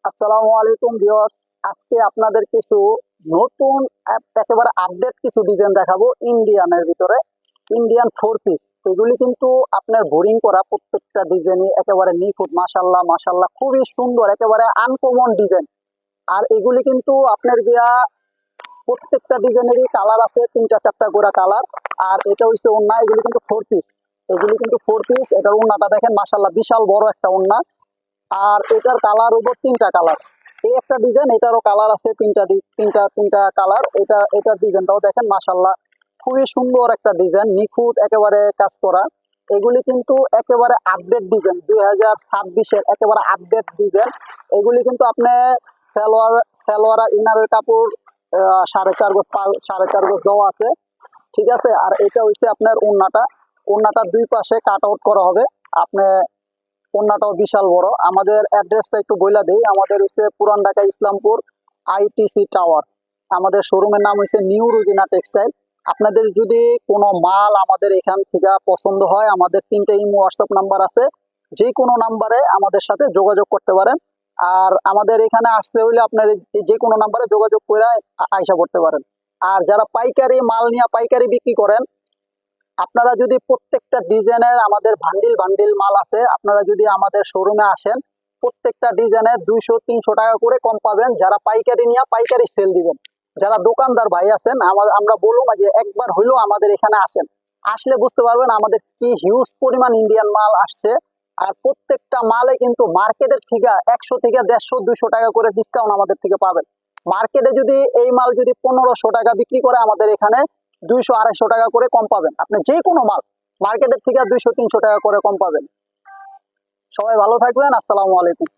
আসসালামু আলাইকুম ভিউয়ার্স। আজকে আপনাদের কিছু নতুন একেবারে আপডেট কিছু ডিজাইন দেখাবো ইন্ডিয়ানের ভিতরে। ইন্ডিয়ান 4 পিস, এগুলি কিন্তু আপনার বোরিং করা প্রত্যেকটা ডিজাইনই একেবারে নিখুঁত, মাশাল্লাহ মাশাল্লাহ, খুবই সুন্দর, একেবারে আনকমন ডিজাইন। আর এগুলি কিন্তু আপনার গিয়া প্রত্যেকটা ডিজাইনেরই কালার আছে, 3টা 4টা করে কালার। আর এটা হচ্ছে ওড়না, এগুলি কিন্তু 4 পিস, এগুলি কিন্তু 4 পিস। এটার ওড়নাটা দেখেন মাশাল্লাহ, বিশাল বড় একটা ওড়না। আর এটার কালার উপর 3টা কালার। এই একটা ডিজাইন, এটারও কালার আছে, তিনটা কালার। এটার ডিজাইনটাও দেখেন মাশাল্লাহ, খুবই সুন্দর একটা ডিজাইন, নিখুঁত একেবারে কাজ করা। এগুলি কিন্তু একেবারে আপডেট ডিজাইন, 2026-এর একেবারে আপডেট ডিজাইন। এগুলি কিন্তু আপনি সালোয়ার আর ইনারের কাপড় 4.5 গজ 4.5 গজ দেওয়া আছে, ঠিক আছে। আর এটা হচ্ছে আপনার ওড়নাটা 2 পাশে কাট আউট করা হবে। আপনি ওড়নাটাও বিশাল বড়। আমাদের অ্যাড্রেসটা একটু বইলা দেই। আমাদের হচ্ছে পুরান ঢাকা ইসলামপুর আইটিসি টাওয়ার। আমাদের শোরুমের নাম হচ্ছে নিউ রুজিনা টেক্সটাইল। আপনাদের যদি কোনো মাল আমাদের এখান থেকে পছন্দ হয়, আমাদের 3টে ইমো হোয়াটসঅ্যাপ নাম্বার আছে, যে কোনো নাম্বারে আমাদের সাথে যোগাযোগ করতে পারেন। আর আমাদের এখানে আসতে হইলে আপনার যে কোনো নাম্বারে যোগাযোগ করে আইসা করতে পারেন। আর যারা পাইকারি মাল নিয়ে পাইকারি বিক্রি করেন, আপনারা যদি প্রত্যেকটা ডিজাইনের আমাদের বান্ডিল বান্ডিল মাল আছে, আপনারা যদি আমাদের শোরুমে আসেন, প্রত্যেকটা ডিজাইনের 200-300 টাকা করে কম পাবেন। যারা পাইকারি নিয়ে পাইকারি সেল দিবেন, যারা দোকানদার ভাই আছেন, আমরা বলবো যে একবার হইলেও আমাদের এখানে আসেন, আসলে বুঝতে পারবেন আমাদের কি হিউজ পরিমাণ ইন্ডিয়ান মাল আসছে। আর প্রত্যেকটা মালে কিন্তু মার্কেটের থেকে 100 থেকে 150-200 টাকা করে ডিসকাউন্ট আমাদের থেকে পাবেন। মার্কেটে যদি এই মাল যদি 1500 টাকা বিক্রি করে, আমাদের এখানে 200-250 টাকা করে কম পাবেন। আপনি যে কোনো মাল মার্কেটের থেকে 200-300 টাকা করে কম পাবেন। সবাই ভালো থাকবেন, আসসালামু আলাইকুম।